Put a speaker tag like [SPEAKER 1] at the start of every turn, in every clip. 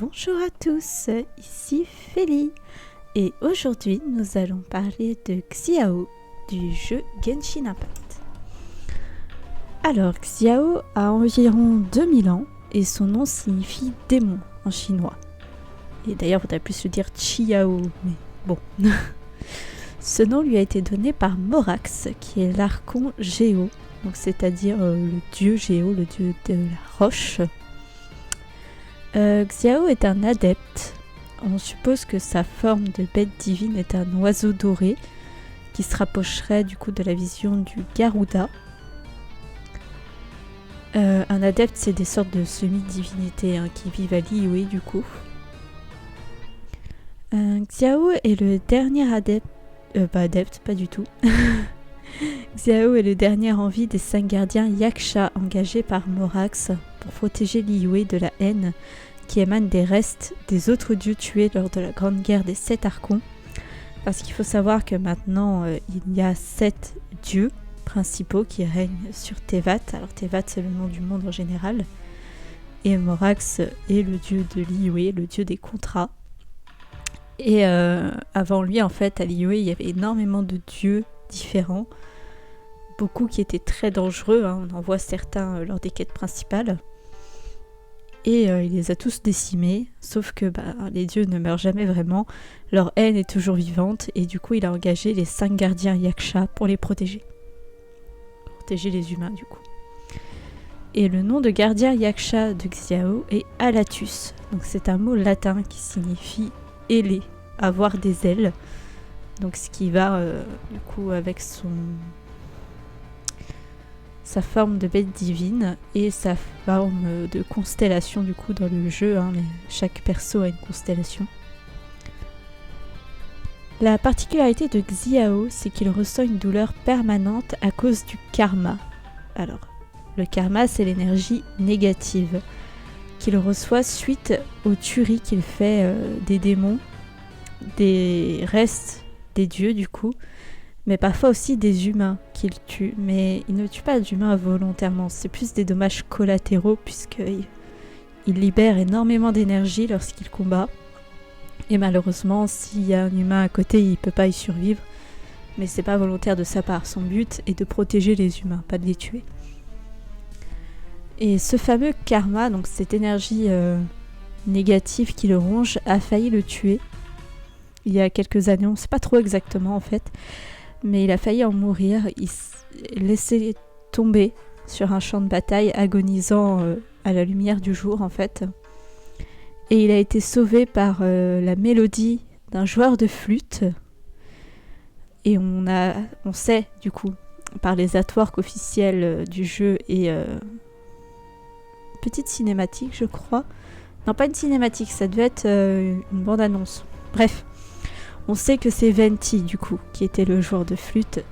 [SPEAKER 1] Bonjour à tous, ici Félie et aujourd'hui nous allons parler de Xiao du jeu Genshin Impact. Alors Xiao a environ 2000 ans et son nom signifie démon en chinois. Et d'ailleurs faudrait plus le dire Chiao, mais bon. Ce nom lui a été donné par Morax qui est l'archon Géo, donc c'est-à-dire le dieu Géo, le dieu de la roche. Xiao est un adepte. On suppose que sa forme de bête divine est un oiseau doré qui se rapprocherait du coup de la vision du Garuda. Un adepte, c'est des sortes de semi-divinités qui vivent à Liyue du coup. Xiao est le dernier adepte, pas du tout. Xiao est le dernier en vie des 5 gardiens Yaksha engagés par Morax pour protéger Liyue de la haine qui émane des restes des autres dieux tués lors de la grande guerre des 7 archons. Parce qu'il faut savoir que maintenant il y a 7 dieux principaux qui règnent sur Teyvat. Alors Teyvat c'est le nom du monde en général. Et Morax est le dieu de Liyue, le dieu des contrats. Et avant lui en fait à Liyue il y avait énormément de dieux différents. Beaucoup qui étaient très dangereux, on en voit certains lors des quêtes principales. Et il les a tous décimés, sauf que les dieux ne meurent jamais vraiment, leur haine est toujours vivante, et du coup il a engagé les 5 gardiens Yaksha pour les protéger. Protéger les humains du coup. Et le nom de gardien Yaksha de Xiao est Alatus, donc c'est un mot latin qui signifie ailer, avoir des ailes. Donc ce qui va du coup avec sa forme de bête divine et sa forme de constellation du coup dans le jeu. Chaque perso a une constellation. La particularité de Xiao, c'est qu'il ressent une douleur permanente à cause du karma. Alors, le karma, c'est l'énergie négative qu'il reçoit suite aux tueries qu'il fait des démons, des restes des dieux du coup, mais parfois aussi des humains qu'il tue. Mais il ne tue pas d'humains volontairement, c'est plus des dommages collatéraux puisqu'il libère énormément d'énergie lorsqu'il combat. Et malheureusement, s'il y a un humain à côté, il ne peut pas y survivre. Mais c'est pas volontaire de sa part, son but est de protéger les humains, pas de les tuer. Et ce fameux karma, donc cette énergie négative qui le ronge, a failli le tuer. Il y a quelques années, on ne sait pas trop exactement en fait, mais il a failli en mourir. Il s'est laissé tomber sur un champ de bataille, agonisant à la lumière du jour en fait. Et il a été sauvé par la mélodie d'un joueur de flûte. Et on sait du coup, par les artworks officiels du jeu et petite cinématique je crois. Non, pas une cinématique, ça devait être une bande-annonce. Bref. On sait que c'est Venti, du coup, qui était le joueur de flûte.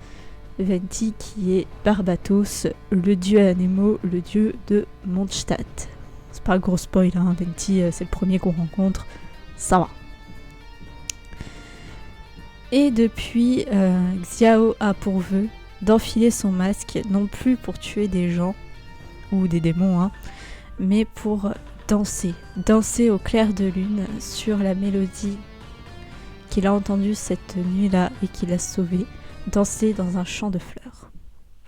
[SPEAKER 1] Venti qui est Barbatos, le dieu Anemo, le dieu de Mondstadt. C'est pas un gros spoil, Venti, c'est le premier qu'on rencontre. Ça va. Et depuis, Xiao a pour vœu d'enfiler son masque, non plus pour tuer des gens, ou des démons, mais pour danser. Danser au clair de lune sur la mélodie qu'il a entendu cette nuit-là et qu'il a sauvé, danser dans un champ de fleurs.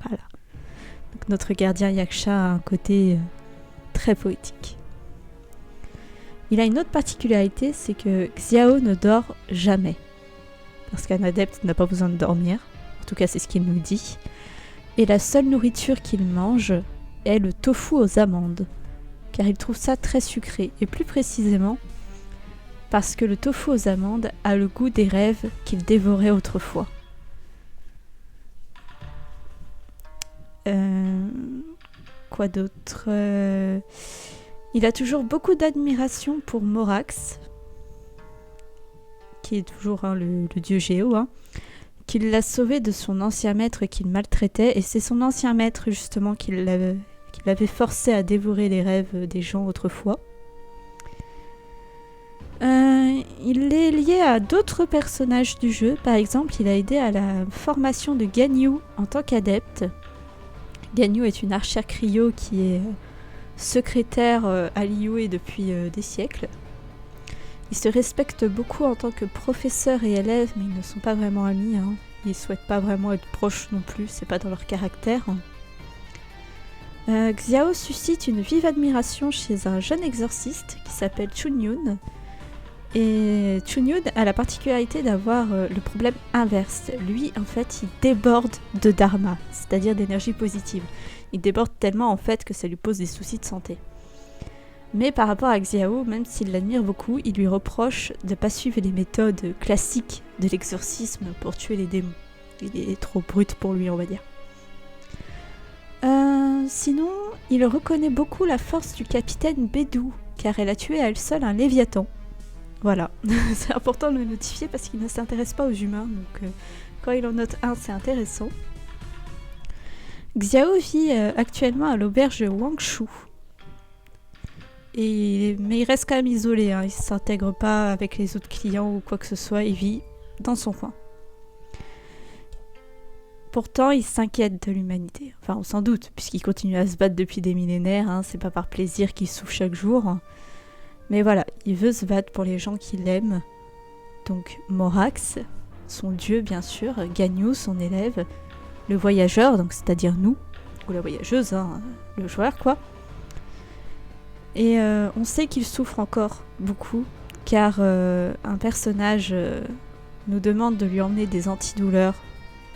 [SPEAKER 1] Voilà. Donc notre gardien Yaksha a un côté très poétique. Il a une autre particularité, c'est que Xiao ne dort jamais. Parce qu'un adepte n'a pas besoin de dormir. En tout cas, c'est ce qu'il nous dit. Et la seule nourriture qu'il mange est le tofu aux amandes. Car il trouve ça très sucré. Et plus précisément, parce que le tofu aux amandes a le goût des rêves qu'il dévorait autrefois. Quoi d'autre Il a toujours beaucoup d'admiration pour Morax, qui est toujours le dieu Géo, qui l'a sauvé de son ancien maître qu'il maltraitait, et c'est son ancien maître justement qui l'avait forcé à dévorer les rêves des gens autrefois. Il est lié à d'autres personnages du jeu. Par exemple, il a aidé à la formation de Ganyu en tant qu'adepte. Ganyu est une archère cryo qui est secrétaire à Liyue depuis des siècles. Ils se respectent beaucoup en tant que professeur et élève, mais ils ne sont pas vraiment amis. Ils souhaitent pas vraiment être proches non plus, c'est pas dans leur caractère. Xiao suscite une vive admiration chez un jeune exorciste qui s'appelle Chunyun. Et Chunyun a la particularité d'avoir le problème inverse. Lui, en fait, il déborde de dharma, c'est-à-dire d'énergie positive. Il déborde tellement, en fait, que ça lui pose des soucis de santé. Mais par rapport à Xiao, même s'il l'admire beaucoup, il lui reproche de ne pas suivre les méthodes classiques de l'exorcisme pour tuer les démons. Il est trop brut pour lui, on va dire. Sinon, il reconnaît beaucoup la force du capitaine Bédou, car elle a tué à elle seule un léviathan. Voilà, c'est important de le notifier parce qu'il ne s'intéresse pas aux humains, donc quand il en note un, c'est intéressant. Xiao vit actuellement à l'auberge Wangshu. Mais il reste quand même isolé, il ne s'intègre pas avec les autres clients ou quoi que ce soit, il vit dans son coin. Pourtant, il s'inquiète de l'humanité. Enfin, on s'en doute, puisqu'il continue à se battre depuis des millénaires, c'est pas par plaisir qu'il souffre chaque jour. Mais voilà, il veut se battre pour les gens qu'il aime. Donc Morax, son dieu bien sûr, Ganyu, son élève, le voyageur, donc c'est-à-dire nous, ou la voyageuse, le joueur quoi. Et on sait qu'il souffre encore beaucoup, car un personnage nous demande de lui emmener des antidouleurs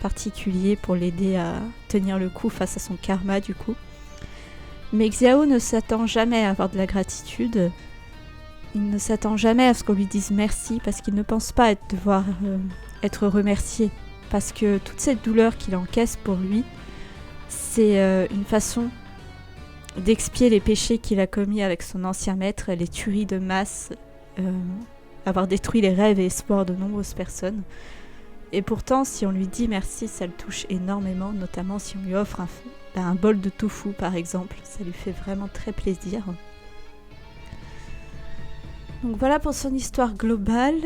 [SPEAKER 1] particuliers pour l'aider à tenir le coup face à son karma du coup. Mais Xiao ne s'attend jamais à avoir de la gratitude. Il ne s'attend jamais à ce qu'on lui dise merci parce qu'il ne pense pas devoir être remercié. Parce que toute cette douleur qu'il encaisse pour lui, c'est une façon d'expier les péchés qu'il a commis avec son ancien maître, les tueries de masse, avoir détruit les rêves et espoirs de nombreuses personnes. Et pourtant, si on lui dit merci, ça le touche énormément, notamment si on lui offre un bol de tofu par exemple, ça lui fait vraiment très plaisir. Donc voilà pour son histoire globale.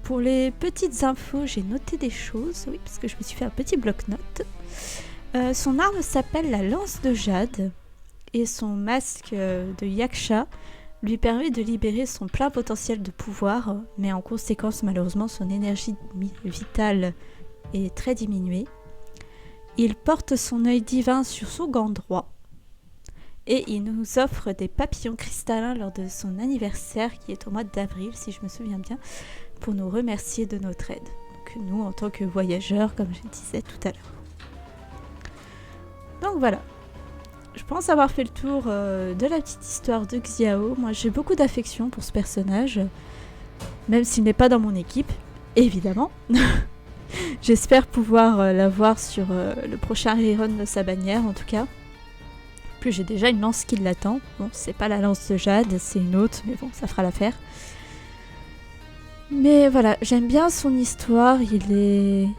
[SPEAKER 1] Pour les petites infos, j'ai noté des choses, oui, parce que je me suis fait un petit bloc-notes. Son arme s'appelle la lance de jade, et son masque de yaksha lui permet de libérer son plein potentiel de pouvoir, mais en conséquence, malheureusement, son énergie vitale est très diminuée. Il porte son œil divin sur son gant droit, et il nous offre des papillons cristallins lors de son anniversaire, qui est au mois d'avril, si je me souviens bien, pour nous remercier de notre aide. Donc nous, en tant que voyageurs, comme je disais tout à l'heure. Donc voilà. Je pense avoir fait le tour de la petite histoire de Xiao. Moi, j'ai beaucoup d'affection pour ce personnage, même s'il n'est pas dans mon équipe, évidemment. J'espère pouvoir l'avoir sur le prochain rerun de sa bannière, en tout cas. Plus j'ai déjà une lance qui l'attend. Bon, c'est pas la lance de Jade, c'est une autre, mais bon, ça fera l'affaire. Mais voilà, j'aime bien son histoire, il est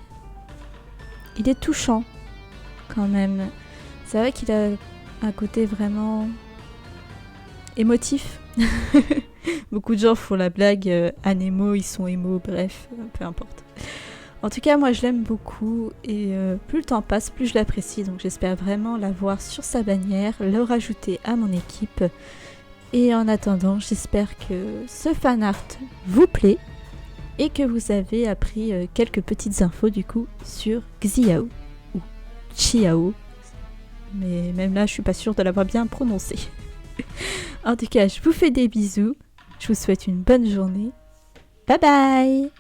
[SPEAKER 1] touchant, quand même. C'est vrai qu'il a un côté vraiment émotif. Beaucoup de gens font la blague anémo, ils sont émo, bref, peu importe. En tout cas, moi je l'aime beaucoup et plus le temps passe, plus je l'apprécie. Donc j'espère vraiment l'avoir sur sa bannière, le rajouter à mon équipe. Et en attendant, j'espère que ce fanart vous plaît et que vous avez appris quelques petites infos du coup sur Xiao ou Xiao. Mais même là, je suis pas sûre de l'avoir bien prononcé. En tout cas, je vous fais des bisous. Je vous souhaite une bonne journée. Bye bye!